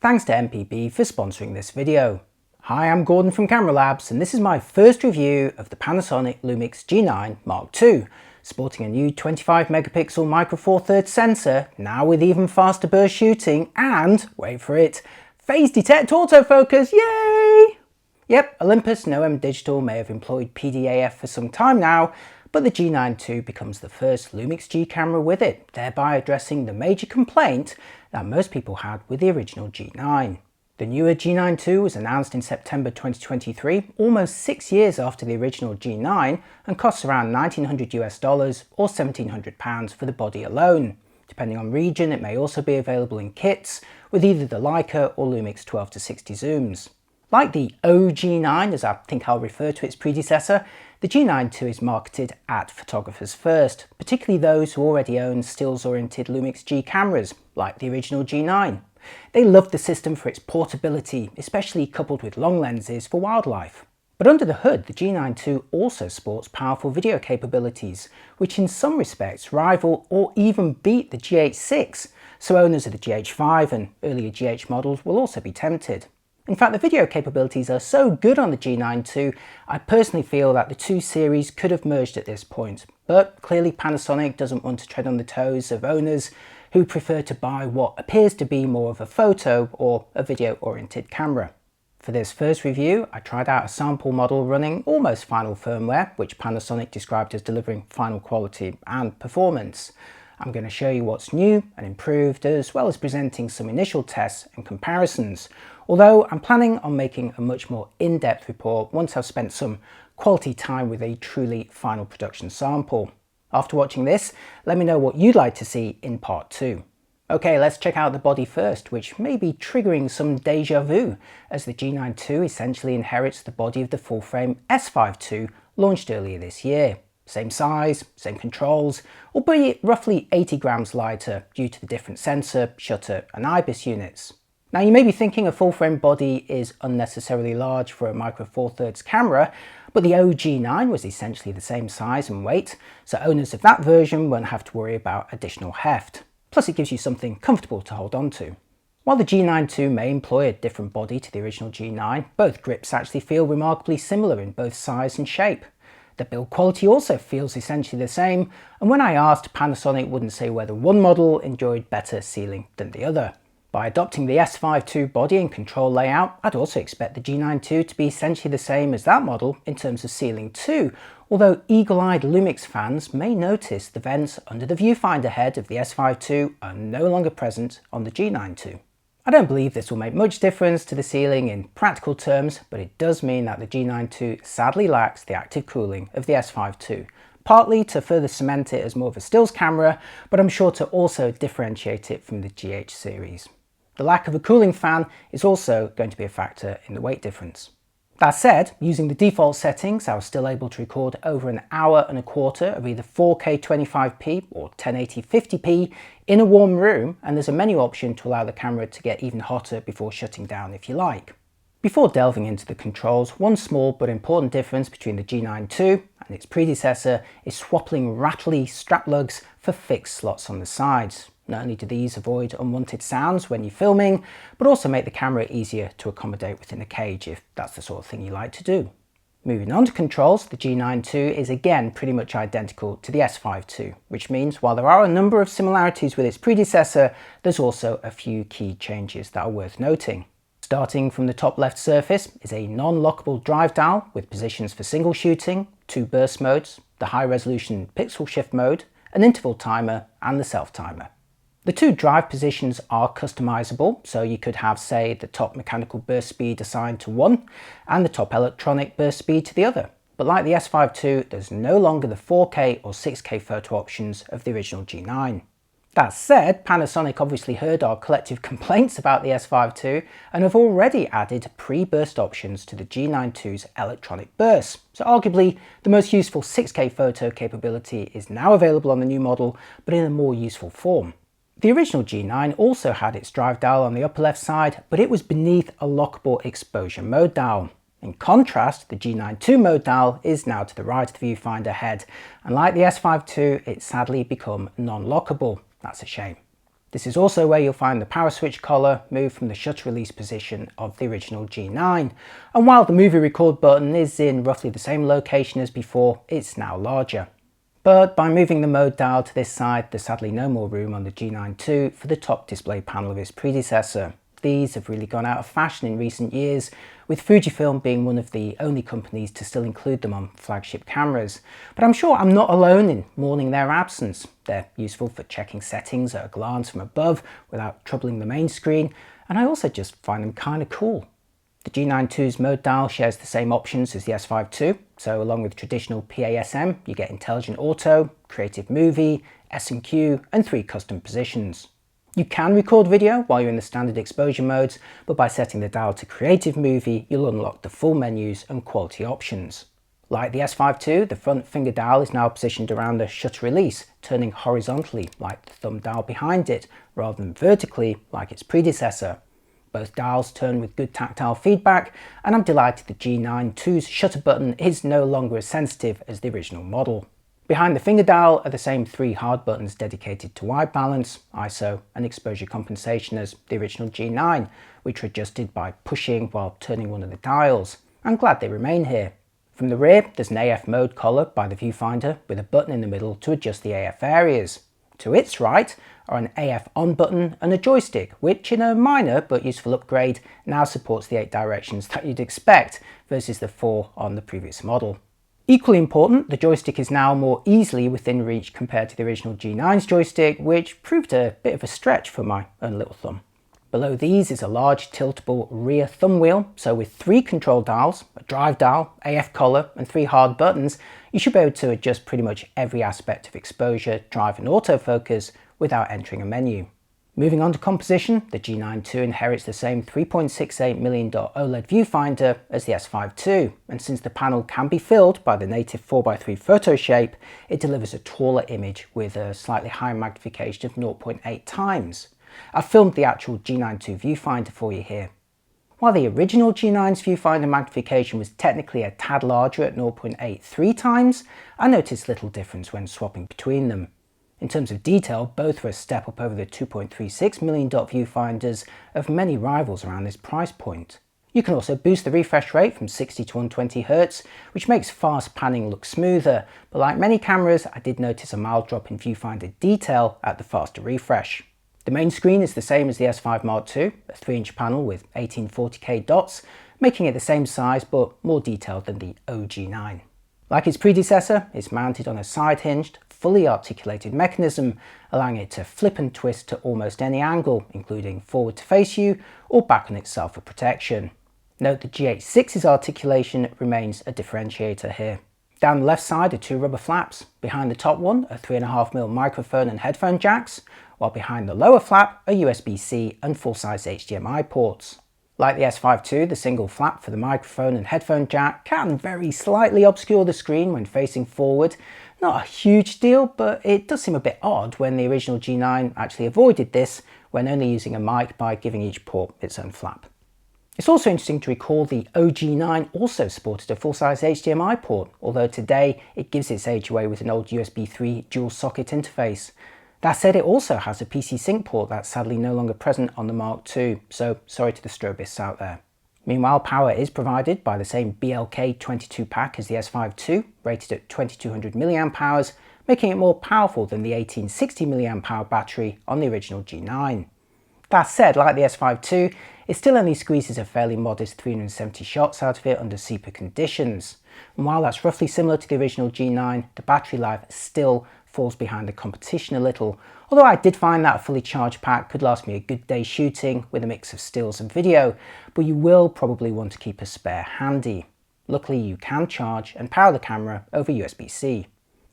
Thanks to MPB for sponsoring this video. Hi, I'm Gordon from Camera Labs, and this is my first review of the Panasonic Lumix G9 II, sporting a new 25 megapixel micro four thirds sensor, now with even faster burst shooting and, wait for it, phase detect autofocus, yay! Yep, Olympus and OM Digital may have employed PDAF for some time now, but the G9 II becomes the first Lumix G camera with it, thereby addressing the major complaint that most people had with the original G9. The newer G9 II was announced in September 2023, almost 6 years after the original G9, and costs around $1,900 or £1,700 for the body alone. Depending on region, it may also be available in kits with either the Leica or Lumix 12-60 zooms. Like the OG9, as I think I'll refer to its predecessor, the G9 II is marketed at photographers first, particularly those who already own stills-oriented Lumix G cameras, like the original G9. They loved the system for its portability, especially coupled with long lenses for wildlife. But under the hood, the G9 II also sports powerful video capabilities, which in some respects rival or even beat the GH6, so owners of the GH5 and earlier GH models will also be tempted. In fact, the video capabilities are so good on the G9 II, I personally feel that the two series could have merged at this point, but clearly Panasonic doesn't want to tread on the toes of owners who prefer to buy what appears to be more of a photo or a video-oriented camera. For this first review, I tried out a sample model running almost final firmware, which Panasonic described as delivering final quality and performance. I'm going to show you what's new and improved, as well as presenting some initial tests and comparisons, although I'm planning on making a much more in-depth report once I've spent some quality time with a truly final production sample. After watching this, let me know what you'd like to see in part 2. Okay, let's check out the body first, which may be triggering some deja vu, as the G9 II essentially inherits the body of the full-frame S5 II launched earlier this year. Same size, same controls, albeit roughly 80 grams lighter due to the different sensor, shutter and IBIS units. Now you may be thinking a full-frame body is unnecessarily large for a micro four thirds camera, but the OG9 was essentially the same size and weight, so owners of that version won't have to worry about additional heft. Plus it gives you something comfortable to hold on to. While the G9 II may employ a different body to the original G9, both grips actually feel remarkably similar in both size and shape. The build quality also feels essentially the same, and when I asked, Panasonic wouldn't say whether one model enjoyed better sealing than the other. By adopting the S5 II body and control layout, I'd also expect the G9 II to be essentially the same as that model in terms of sealing too, although eagle-eyed Lumix fans may notice the vents under the viewfinder head of the S5 II are no longer present on the G9 II. I don't believe this will make much difference to the sealing in practical terms, but it does mean that the G9 II sadly lacks the active cooling of the S5 II, partly to further cement it as more of a stills camera, but I'm sure to also differentiate it from the GH series. The lack of a cooling fan is also going to be a factor in the weight difference. That said, using the default settings, I was still able to record over an hour and a quarter of either 4K 25p or 1080 50p in a warm room, and there's a menu option to allow the camera to get even hotter before shutting down if you like. Before delving into the controls, one small but important difference between the G9 II and its predecessor is swapping rattly strap lugs for fixed slots on the sides. Not only do these avoid unwanted sounds when you're filming, but also make the camera easier to accommodate within a cage if that's the sort of thing you like to do. Moving on to controls, the G9 II is again pretty much identical to the S5 II, which means while there are a number of similarities with its predecessor, there's also a few key changes that are worth noting. Starting from the top left surface is a non-lockable drive dial with positions for single shooting, 2 burst modes, the high resolution pixel shift mode, an interval timer and the self timer. The 2 drive positions are customizable, so you could have, say, the top mechanical burst speed assigned to one and the top electronic burst speed to the other. But like the S5 II, there's no longer the 4K or 6K photo options of the original G9. That said, Panasonic obviously heard our collective complaints about the S5 II and have already added pre-burst options to the G9 II's electronic bursts. So arguably, the most useful 6K photo capability is now available on the new model, but in a more useful form. The original G9 also had its drive dial on the upper left side, but it was beneath a lockable exposure mode dial. In contrast, the G9 II mode dial is now to the right of the viewfinder head, and like the S5 II, it's sadly become non-lockable. That's a shame. This is also where you'll find the power switch collar moved from the shutter release position of the original G9. And while the movie record button is in roughly the same location as before, it's now larger. But by moving the mode dial to this side, there's sadly no more room on the G9 II for the top display panel of its predecessor. These have really gone out of fashion in recent years, with Fujifilm being one of the only companies to still include them on flagship cameras. But I'm sure I'm not alone in mourning their absence. They're useful for checking settings at a glance from above without troubling the main screen, and I also just find them kind of cool. The G9 II's mode dial shares the same options as the S5 II, so along with traditional PASM, you get Intelligent Auto, Creative Movie, S&Q, and 3 custom positions. You can record video while you're in the standard exposure modes, but by setting the dial to Creative Movie, you'll unlock the full menus and quality options. Like the S5 II, the front finger dial is now positioned around the shutter release, turning horizontally like the thumb dial behind it, rather than vertically like its predecessor. Both dials turn with good tactile feedback, and I'm delighted the G9 II's shutter button is no longer as sensitive as the original model. Behind the finger dial are the same 3 hard buttons dedicated to white balance, ISO and exposure compensation as the original G9, which are adjusted by pushing while turning one of the dials. I'm glad they remain here. From the rear, there's an AF mode collar by the viewfinder with a button in the middle to adjust the AF areas. To its right are an AF on button and a joystick, which in a minor but useful upgrade now supports the 8 directions that you'd expect versus the 4 on the previous model. Equally important, the joystick is now more easily within reach compared to the original G9's joystick, which proved a bit of a stretch for my own little thumb. Below these is a large tiltable rear thumb wheel, so with 3 control dials, a drive dial, AF collar and 3 hard buttons, you should be able to adjust pretty much every aspect of exposure, drive and autofocus without entering a menu. Moving on to composition, the G9 II inherits the same 3.68mm OLED viewfinder as the S5 II, and since the panel can be filled by the native 4x3 photo shape, it delivers a taller image with a slightly higher magnification of 0.8 times. I've filmed the actual G9 II viewfinder for you here. While the original G9's viewfinder magnification was technically a tad larger at 0.83 times, I noticed little difference when swapping between them. In terms of detail, both were a step up over the 2.36mm dot viewfinders of many rivals around this price point. You can also boost the refresh rate from 60 to 120Hz, which makes fast panning look smoother, but like many cameras, I did notice a mild drop in viewfinder detail at the faster refresh. The main screen is the same as the S5 Mark II, a 3-inch panel with 1840K dots, making it the same size but more detailed than the OG9. Like its predecessor, it's mounted on a side-hinged, fully articulated mechanism, allowing it to flip and twist to almost any angle, including forward to face you or back on itself for protection. Note the GH6's articulation remains a differentiator here. Down the left side are 2 rubber flaps. Behind the top one are 3.5mm microphone and headphone jacks, while behind the lower flap are USB-C and full-size HDMI ports. Like the S5 II, the single flap for the microphone and headphone jack can very slightly obscure the screen when facing forward. Not a huge deal, but it does seem a bit odd when the original G9 actually avoided this when only using a mic by giving each port its own flap. It's also interesting to recall the OG9 also supported a full-size HDMI port, although today it gives its age away with an old USB 3 dual socket interface. That said, it also has a PC Sync port that's sadly no longer present on the Mark II, so sorry to the strobists out there. Meanwhile, power is provided by the same BLK22 pack as the S5 II, rated at 2200 mAh, making it more powerful than the 1860 mAh battery on the original G9. That said, like the S5 II, it still only squeezes a fairly modest 370 shots out of it under SEPA conditions. And while that's roughly similar to the original G9, the battery life still falls behind the competition a little, although I did find that a fully charged pack could last me a good day shooting with a mix of stills and video, but you will probably want to keep a spare handy. Luckily you can charge and power the camera over USB-C.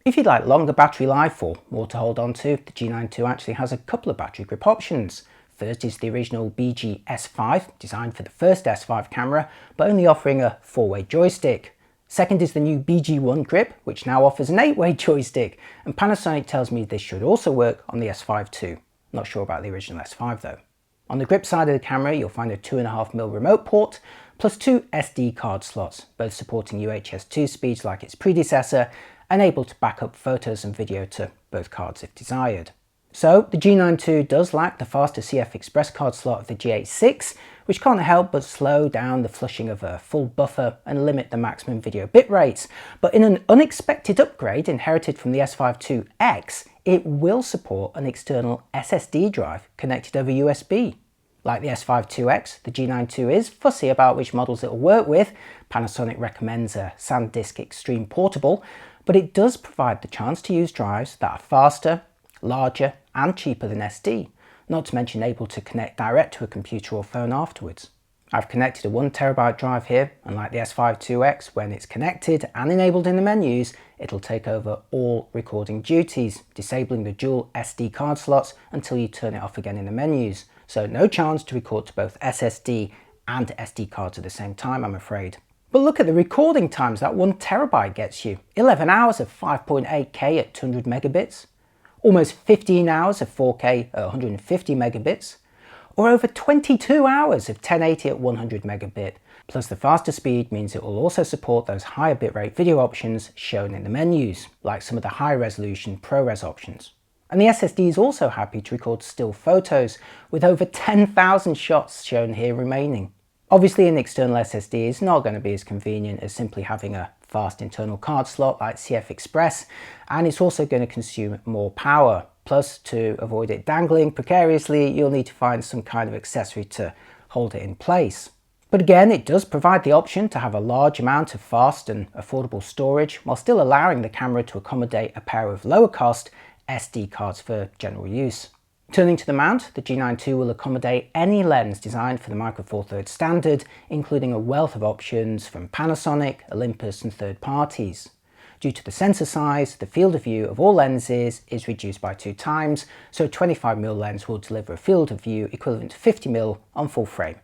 If you'd like longer battery life or more to hold on to, the G9 II actually has a couple of battery grip options. First is the original BG S5, designed for the first S5 camera, but only offering a 4-way joystick. Second is the new BG1 grip, which now offers an 8-way joystick, and Panasonic tells me this should also work on the S5 II. Not sure about the original S5 though. On the grip side of the camera, you'll find a 2.5mm remote port, plus 2 SD card slots, both supporting UHS-2 speeds like its predecessor, and able to back up photos and video to both cards if desired. So the G9 II does lack the faster CF Express card slot of the G8-6, which can't help but slow down the flushing of a full buffer and limit the maximum video bit rates. But in an unexpected upgrade inherited from the S5 IIX, it will support an external SSD drive connected over USB. Like the S5 IIX, the G9 II is fussy about which models it will work with. Panasonic recommends a SanDisk Extreme Portable, but it does provide the chance to use drives that are faster, larger and cheaper than SD, not to mention able to connect direct to a computer or phone afterwards. I've connected a 1TB drive here, and like the S5 IIX, when it's connected and enabled in the menus, it'll take over all recording duties, disabling the dual SD card slots until you turn it off again in the menus. So no chance to record to both SSD and SD cards at the same time, I'm afraid. But look at the recording times that 1TB gets you. 11 hours of 5.8K at 200 megabits, almost 15 hours of 4K at 150 megabits, or over 22 hours of 1080 at 100 megabit. Plus the faster speed means it will also support those higher bitrate video options shown in the menus, like some of the high resolution ProRes options. And the SSD is also happy to record still photos, with over 10,000 shots shown here remaining. Obviously an external SSD is not going to be as convenient as simply having a fast internal card slot like CF Express, and it's also going to consume more power. Plus, to avoid it dangling precariously, you'll need to find some kind of accessory to hold it in place. But again, it does provide the option to have a large amount of fast and affordable storage while still allowing the camera to accommodate a pair of lower cost SD cards for general use. Turning to the mount, the G9 II will accommodate any lens designed for the Micro Four Thirds standard, including a wealth of options from Panasonic, Olympus and third parties. Due to the sensor size, the field of view of all lenses is reduced by 2 times, so a 25mm lens will deliver a field of view equivalent to 50mm on full frame.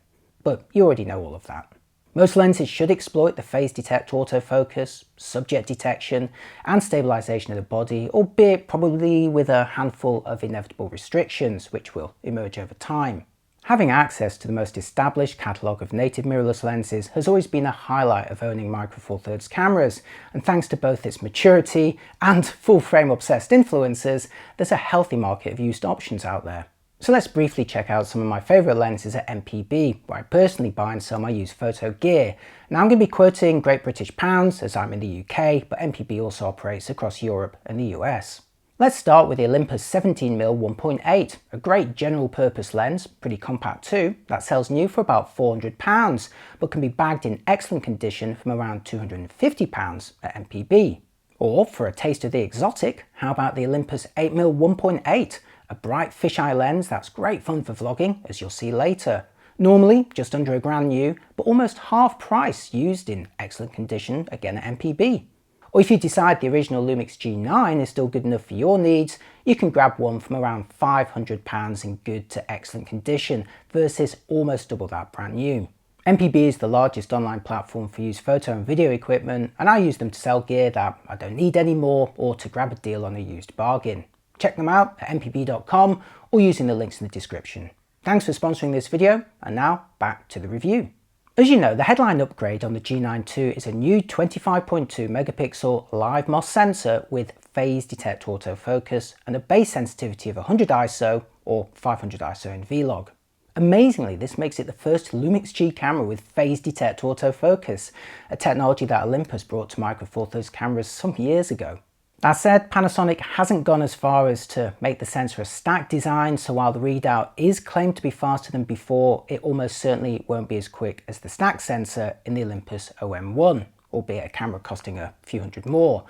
But you already know all of that. Most lenses should exploit the phase detect autofocus, subject detection and stabilization of the body, albeit probably with a handful of inevitable restrictions which will emerge over time. Having access to the most established catalogue of native mirrorless lenses has always been a highlight of owning Micro Four Thirds cameras, and thanks to both its maturity and full frame obsessed influencers, there's a healthy market of used options out there. So let's briefly check out some of my favourite lenses at MPB, where I personally buy and sell my used photo gear. Now I'm going to be quoting Great British Pounds as I'm in the UK, but MPB also operates across Europe and the US. Let's start with the Olympus 17mm 1.8, a great general purpose lens, pretty compact too, that sells new for about £400, but can be bagged in excellent condition from around £250 at MPB. Or for a taste of the exotic, how about the Olympus 8mm 1.8? A bright fisheye lens that's great fun for vlogging, as you'll see later. Normally just under £1,000 new, but almost half price used in excellent condition again at MPB. Or if you decide the original Lumix G9 is still good enough for your needs, you can grab one from around £500 in good to excellent condition versus almost double that brand new. MPB is the largest online platform for used photo and video equipment, and I use them to sell gear that I don't need anymore or to grab a deal on a used bargain. Check them out at mpb.com or using the links in the description. Thanks for sponsoring this video, and now back to the review. As you know, the headline upgrade on the G9 II is a new 25.2 megapixel live MOS sensor with phase detect autofocus and a base sensitivity of 100 ISO or 500 ISO in Vlog. Amazingly, this makes it the first Lumix G camera with phase detect autofocus, a technology that Olympus brought to Micro Four Thirds cameras some years ago. That said, Panasonic hasn't gone as far as to make the sensor a stacked design, so while the readout is claimed to be faster than before, it almost certainly won't be as quick as the stacked sensor in the Olympus OM1, albeit a camera costing a few hundred more.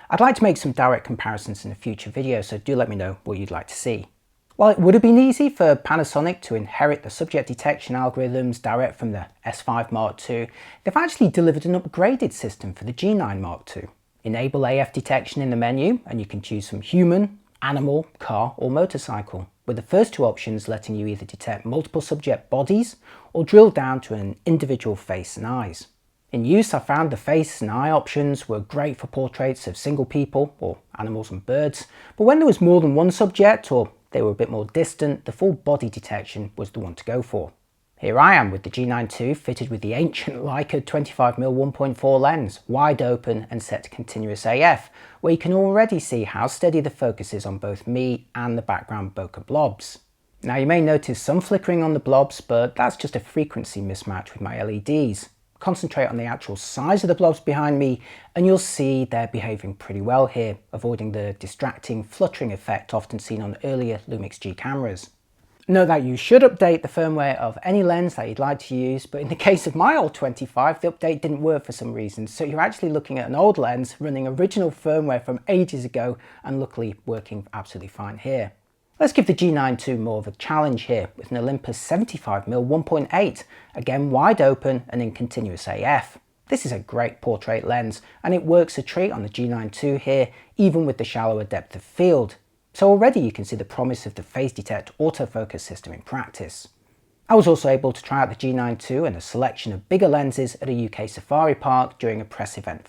I'd like to make some direct comparisons in a future video, so do let me know what you'd like to see. While it would have been easy for Panasonic to inherit the subject detection algorithms direct from the S5 Mark II, they've actually delivered an upgraded system for the G9 Mark II. Enable AF detection in the menu and you can choose from human, animal, car or motorcycle, with the first two options letting you either detect multiple subject bodies or drill down to an individual face and eyes. In use, I found the face and eye options were great for portraits of single people or animals and birds, but when there was more than one subject or they were a bit more distant, the full body detection was the one to go for. Here I am with the G9 II fitted with the ancient Leica 25mm 1.4 lens, wide open and set to continuous AF, where you can already see how steady the focus is on both me and the background bokeh blobs. Now you may notice some flickering on the blobs, but that's just a frequency mismatch with my LEDs. Concentrate on the actual size of the blobs behind me and you'll see they're behaving pretty well here, avoiding the distracting fluttering effect often seen on earlier Lumix G cameras. Note that you should update the firmware of any lens that you'd like to use, but in the case of my old 25, the update didn't work for some reason, so you're actually looking at an old lens running original firmware from ages ago and luckily working absolutely fine here. Let's give the G9 II more of a challenge here with an Olympus 75mm 1.8, again wide open and in continuous AF. This is a great portrait lens and it works a treat on the G9 II here, even with the shallower depth of field. So already you can see the promise of the phase detect autofocus system in practice. I was also able to try out the G9 II and a selection of bigger lenses at a UK safari park during a press event.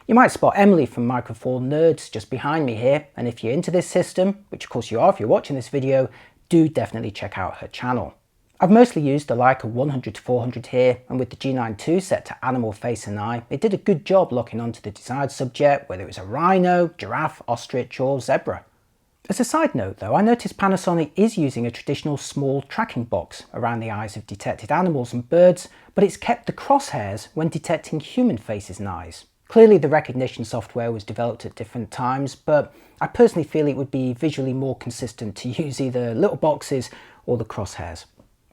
You might spot Emily from Micro Four Nerds just behind me here, and if you're into this system, which of course you are if you're watching this video, do definitely check out her channel. I've mostly used the Leica 100-400 here, and with the G9 II set to animal face and eye, it did a good job locking onto the desired subject, whether it was a rhino, giraffe, ostrich or zebra. As a side note though, I noticed Panasonic is using a traditional small tracking box around the eyes of detected animals and birds, but it's kept the crosshairs when detecting human faces and eyes. Clearly the recognition software was developed at different times, but I personally feel it would be visually more consistent to use either little boxes or the crosshairs.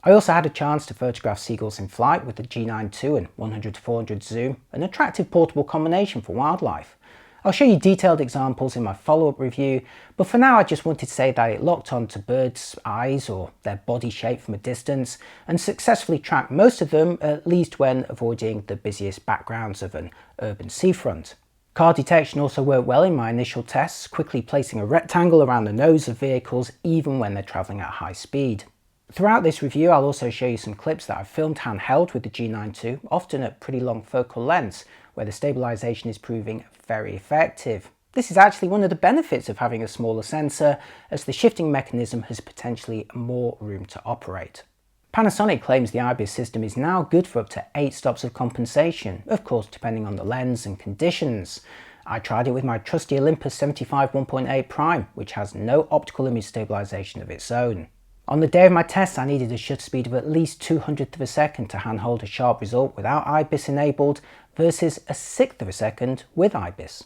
I also had a chance to photograph seagulls in flight with the G9 II and 100-400 zoom, an attractive portable combination for wildlife. I'll show you detailed examples in my follow-up review, but for now I just wanted to say that it locked onto birds' eyes or their body shape from a distance and successfully tracked most of them, at least when avoiding the busiest backgrounds of an urban seafront. Car detection also worked well in my initial tests, quickly placing a rectangle around the nose of vehicles even when they're travelling at high speed. Throughout this review I'll also show you some clips that I've filmed handheld with the G9 II, often at pretty long focal lengths, where the stabilization is proving very effective. This is actually one of the benefits of having a smaller sensor, as the shifting mechanism has potentially more room to operate. Panasonic claims the IBIS system is now good for up to 8 stops of compensation, of course depending on the lens and conditions. I tried it with my trusty Olympus 75 1.8 Prime, which has no optical image stabilization of its own. On the day of my test I needed a shutter speed of at least 200th of a second to handhold a sharp result without IBIS enabled versus a 1/6 of a second with IBIS.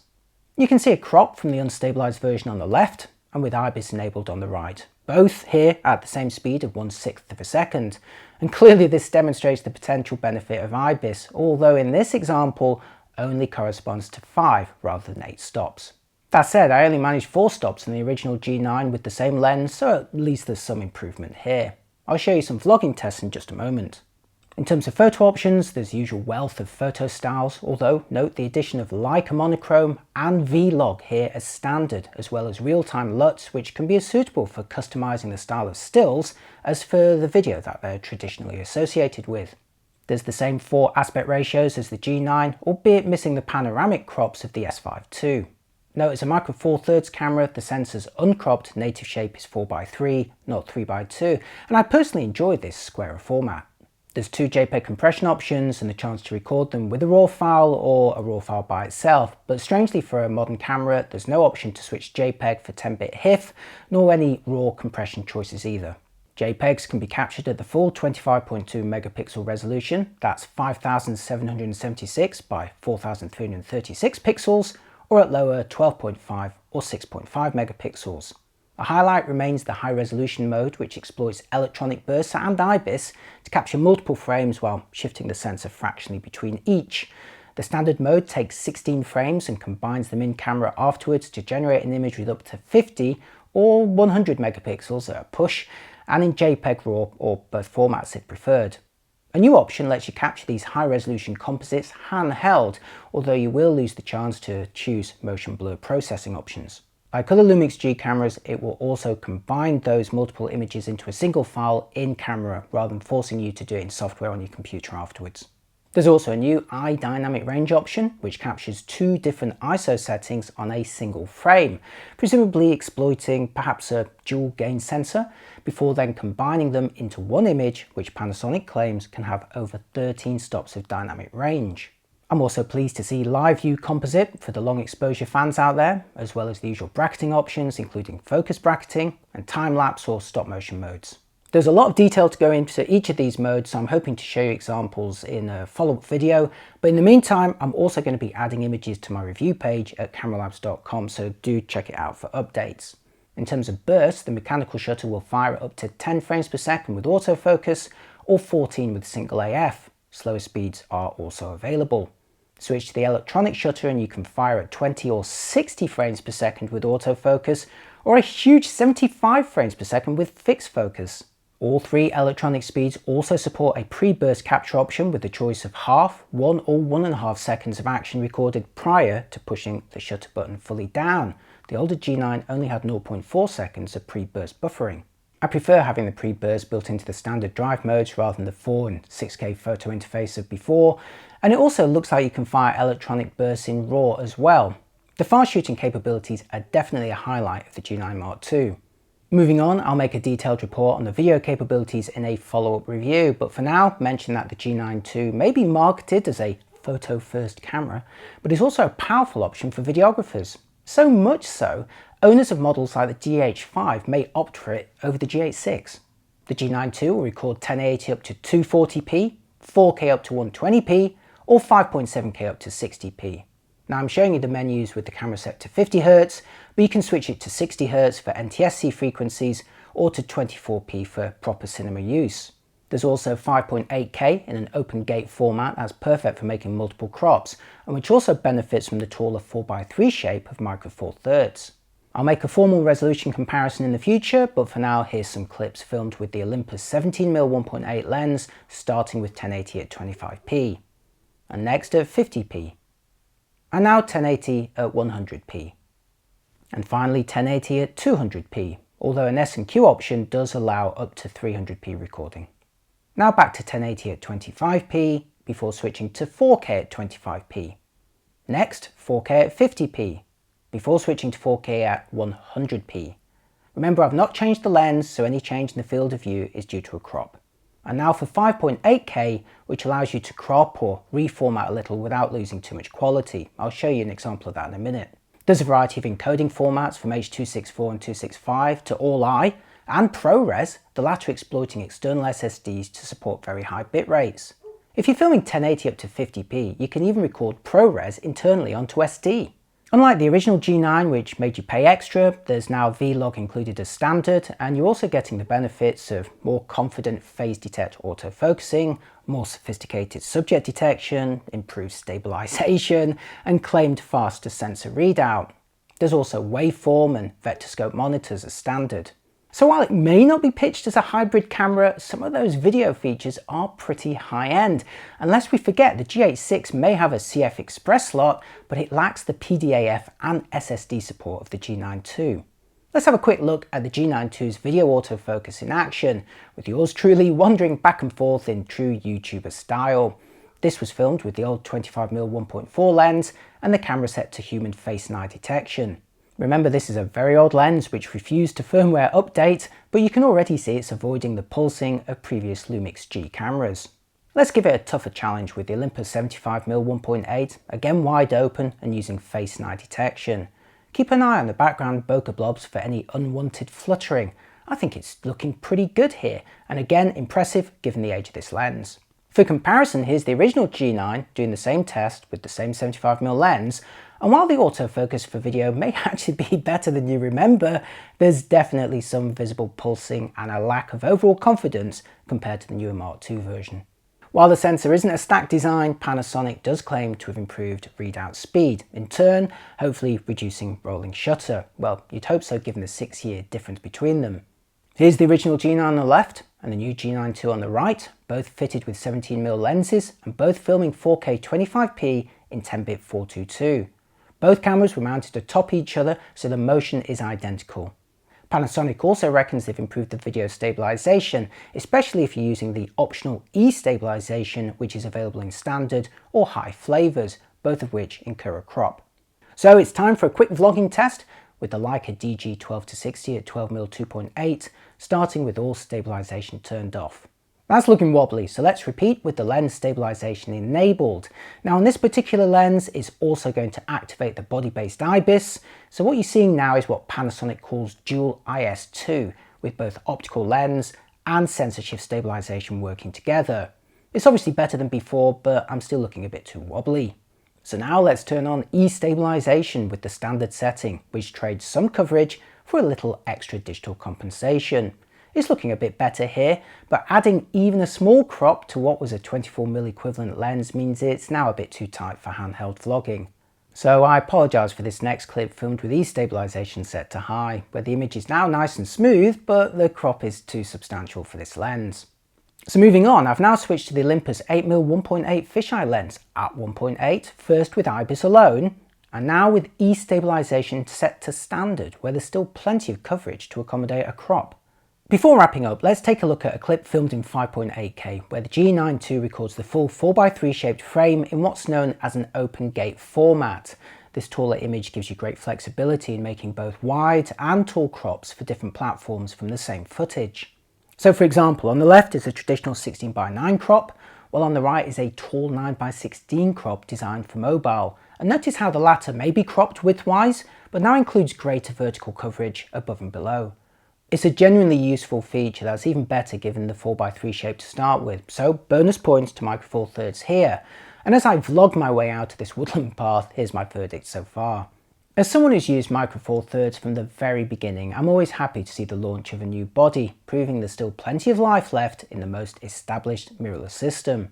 You can see a crop from the unstabilized version on the left and with IBIS enabled on the right, both here at the same speed of 1/6 of a second, and clearly this demonstrates the potential benefit of IBIS, although in this example only corresponds to 5 rather than 8 stops. That said, I only managed 4 stops in the original G9 with the same lens, so at least there's some improvement here. I'll show you some vlogging tests in just a moment. In terms of photo options, there's the usual wealth of photo styles, although note the addition of Leica Monochrome and Vlog here as standard, as well as real-time LUTs, which can be as suitable for customizing the style of stills as for the video that they're traditionally associated with. There's the same 4 aspect ratios as the G9, albeit missing the panoramic crops of the S5 II. Note as a Micro Four Thirds camera, the sensor's uncropped native shape is 4:3, not 3:2, and I personally enjoy this squarer format. There's 2 JPEG compression options and the chance to record them with a RAW file or a RAW file by itself, but strangely for a modern camera there's no option to switch JPEG for 10-bit HIF, nor any RAW compression choices either. JPEGs can be captured at the full 25.2 megapixel resolution, that's 5776 by 4336 pixels, or at lower 12.5 or 6.5 megapixels. A highlight remains the high resolution mode, which exploits electronic bursts and IBIS to capture multiple frames while shifting the sensor fractionally between each. The standard mode takes 16 frames and combines them in camera afterwards to generate an image with up to 50 or 100 megapixels at a push, and in JPEG RAW or both formats if preferred. A new option lets you capture these high-resolution composites handheld, although you will lose the chance to choose motion blur processing options. Like other Lumix G cameras, it will also combine those multiple images into a single file in camera rather than forcing you to do it in software on your computer afterwards. There's also a new iDynamic range option, which captures 2 different ISO settings on a single frame, presumably exploiting perhaps a dual gain sensor, before then combining them into one image, which Panasonic claims can have over 13 stops of dynamic range. I'm also pleased to see live view composite for the long exposure fans out there, as well as the usual bracketing options, including focus bracketing and time-lapse or stop motion modes. There's a lot of detail to go into each of these modes, so I'm hoping to show you examples in a follow-up video, but in the meantime I'm also going to be adding images to my review page at cameralabs.com, so do check it out for updates. In terms of burst, the mechanical shutter will fire at up to 10 frames per second with autofocus, or 14 with single AF. Slower speeds are also available. Switch to the electronic shutter and you can fire at 20 or 60 frames per second with autofocus, or a huge 75 frames per second with fixed focus. All 3 electronic speeds also support a pre-burst capture option with the choice of half, 1 or 1.5 seconds of action recorded prior to pushing the shutter button fully down. The older G9 only had 0.4 seconds of pre-burst buffering. I prefer having the pre-burst built into the standard drive modes rather than the 4 and 6K photo interface of before, and it also looks like you can fire electronic bursts in RAW as well. The fast shooting capabilities are definitely a highlight of the G9 Mark II. Moving on, I'll make a detailed report on the video capabilities in a follow-up review, but for now, mention that the G9 II may be marketed as a photo-first camera, but is also a powerful option for videographers. So much so, owners of models like the GH5 may opt for it over the GH6. The G9 II will record 1080 up to 240p, 4K up to 120p, or 5.7K up to 60p. Now I'm showing you the menus with the camera set to 50Hz, but you can switch it to 60Hz for NTSC frequencies or to 24p for proper cinema use. There's also 5.8K in an open gate format that's perfect for making multiple crops, and which also benefits from the taller 4x3 shape of Micro Four Thirds. I'll make a formal resolution comparison in the future, but for now here's some clips filmed with the Olympus 17mm 1.8 lens, starting with 1080 at 25p, and next at 50p, and now 1080 at 100p, and finally 1080 at 200p, although an S&Q option does allow up to 300p recording. Now back to 1080 at 25p, before switching to 4K at 25p. Next, 4K at 50p, before switching to 4K at 100p. Remember, I've not changed the lens, so any change in the field of view is due to a crop. And now for 5.8K, which allows you to crop or reformat a little without losing too much quality. I'll show you an example of that in a minute. There's a variety of encoding formats from H.264 and 265 to All-I and ProRes, the latter exploiting external SSDs to support very high bit rates. If you're filming 1080 up to 50p, you can even record ProRes internally onto SD. Unlike the original G9, which made you pay extra, there's now Vlog included as standard, and you're also getting the benefits of more confident phase detect autofocusing, more sophisticated subject detection, improved stabilization, and claimed faster sensor readout. There's also waveform and vector scope monitors as standard. So while it may not be pitched as a hybrid camera, some of those video features are pretty high-end. And lest we forget, the GH6 may have a CF Express slot, but it lacks the PDAF and SSD support of the G9 II. Let's have a quick look at the G9 II's video autofocus in action, with yours truly wandering back and forth in true YouTuber style. This was filmed with the old 25mm 1.4 lens and the camera set to human face and eye detection. Remember, this is a very old lens which refused to firmware update, but you can already see it's avoiding the pulsing of previous Lumix G cameras. Let's give it a tougher challenge with the Olympus 75mm 1.8, again wide open and using face and eye detection. Keep an eye on the background bokeh blobs for any unwanted fluttering. I think it's looking pretty good here, and again impressive given the age of this lens. For comparison, here's the original G9 doing the same test with the same 75mm lens, and while the autofocus for video may actually be better than you remember, there's definitely some visible pulsing and a lack of overall confidence compared to the newer Mark II version. While the sensor isn't a stacked design, Panasonic does claim to have improved readout speed, in turn hopefully reducing rolling shutter. Well, you'd hope so given the 6-year difference between them. Here's the original G9 on the left and the new G9 II on the right, both fitted with 17mm lenses and both filming 4K 25p in 10-bit 422. Both cameras were mounted atop each other, so the motion is identical. Panasonic also reckons they've improved the video stabilization, especially if you're using the optional E-stabilization, which is available in standard or high flavors, both of which incur a crop. So it's time for a quick vlogging test with the Leica DG12-60 at 12mm 2.8, starting with all stabilization turned off. That's looking wobbly, so let's repeat with the lens stabilization enabled. Now on this particular lens, it's also going to activate the body-based IBIS, so what you're seeing now is what Panasonic calls dual IS2, with both optical lens and sensor shift stabilization working together. It's obviously better than before, but I'm still looking a bit too wobbly. So now let's turn on E-stabilization with the standard setting, which trades some coverage for a little extra digital compensation. It's looking a bit better here, but adding even a small crop to what was a 24mm equivalent lens means it's now a bit too tight for handheld vlogging. So I apologise for this next clip filmed with E-stabilization set to high, where the image is now nice and smooth, but the crop is too substantial for this lens. So moving on, I've now switched to the Olympus 8mm 1.8 fisheye lens at 1.8, first with IBIS alone, and now with E-stabilization set to standard, where there's still plenty of coverage to accommodate a crop. Before wrapping up, let's take a look at a clip filmed in 5.8K, where the G9 II records the full 4x3 shaped frame in what's known as an open gate format. This taller image gives you great flexibility in making both wide and tall crops for different platforms from the same footage. So for example, on the left is a traditional 16:9 crop, while on the right is a tall 9:16 crop designed for mobile. And notice how the latter may be cropped widthwise, but now includes greater vertical coverage above and below. It's a genuinely useful feature that's even better given the 4x3 shape to start with, so bonus points to Micro Four Thirds here. And as I vlog my way out of this woodland path, here's my verdict so far. As someone who's used Micro Four Thirds from the very beginning, I'm always happy to see the launch of a new body, proving there's still plenty of life left in the most established mirrorless system.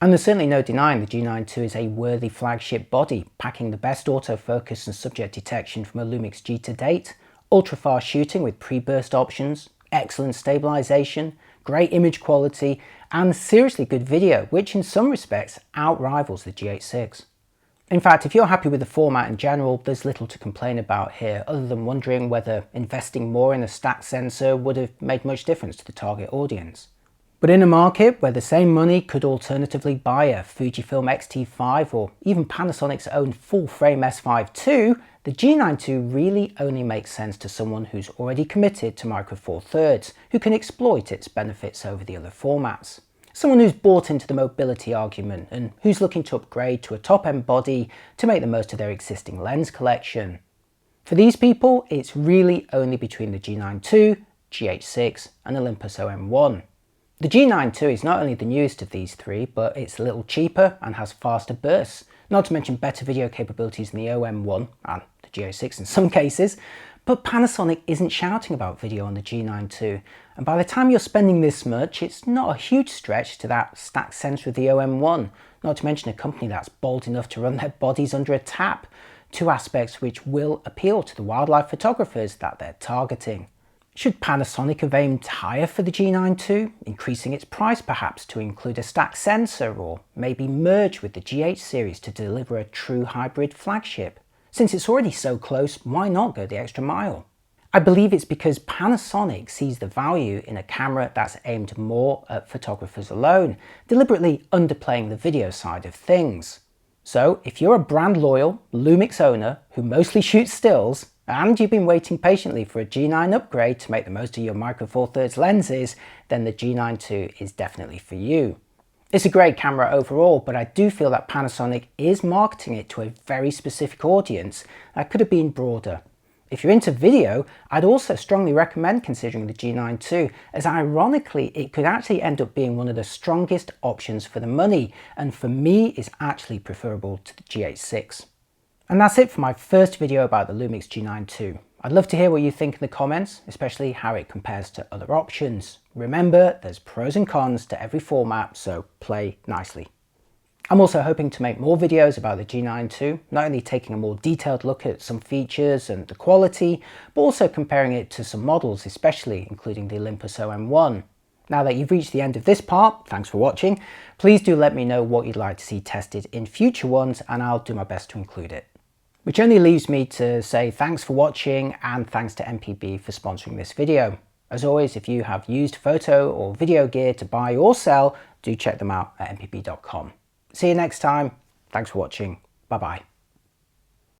And there's certainly no denying the G9 II is a worthy flagship body, packing the best autofocus and subject detection from a Lumix G to date, ultra-fast shooting with pre-burst options, excellent stabilization, great image quality, and seriously good video, which in some respects outrivals the G8-6. In fact, if you're happy with the format in general, there's little to complain about here, other than wondering whether investing more in a stacked sensor would have made much difference to the target audience. But in a market where the same money could alternatively buy a Fujifilm X-T5 or even Panasonic's own full-frame S5 II, the G9 II really only makes sense to someone who's already committed to Micro Four Thirds, who can exploit its benefits over the other formats. Someone who's bought into the mobility argument and who's looking to upgrade to a top-end body to make the most of their existing lens collection. For these people, it's really only between the G9 II, G8-6 and Olympus OM1. The G9 II is not only the newest of these three, but it's a little cheaper and has faster bursts, not to mention better video capabilities than the OM1 and the G8-6 in some cases. But Panasonic isn't shouting about video on the G9 II, and by the time you're spending this much, it's not a huge stretch to that stacked sensor of the OM1, not to mention a company that's bold enough to run their bodies under a tap, two aspects which will appeal to the wildlife photographers that they're targeting. Should Panasonic have aimed higher for the G9 II, increasing its price perhaps to include a stacked sensor, or maybe merge with the G8 series to deliver a true hybrid flagship? Since it's already so close, why not go the extra mile? I believe it's because Panasonic sees the value in a camera that's aimed more at photographers alone, deliberately underplaying the video side of things. So if you're a brand loyal Lumix owner who mostly shoots stills, and you've been waiting patiently for a G9 upgrade to make the most of your Micro Four Thirds lenses, then the G9 II is definitely for you. It's a great camera overall, but I do feel that Panasonic is marketing it to a very specific audience that could have been broader. If you're into video, I'd also strongly recommend considering the G9 II, as ironically it could actually end up being one of the strongest options for the money, and for me is actually preferable to the G8-6. And that's it for my first video about the Lumix G9 II. I'd love to hear what you think in the comments, especially how it compares to other options. Remember, there's pros and cons to every format, so play nicely. I'm also hoping to make more videos about the G9 II, not only taking a more detailed look at some features and the quality, but also comparing it to some models, especially including the Olympus OM1. Now that you've reached the end of this part, thanks for watching. Please do let me know what you'd like to see tested in future ones, and I'll do my best to include it. Which only leaves me to say thanks for watching and thanks to MPB for sponsoring this video. As always, if you have used photo or video gear to buy or sell, do check them out at mpb.com. See you next time. Thanks for watching. Bye bye.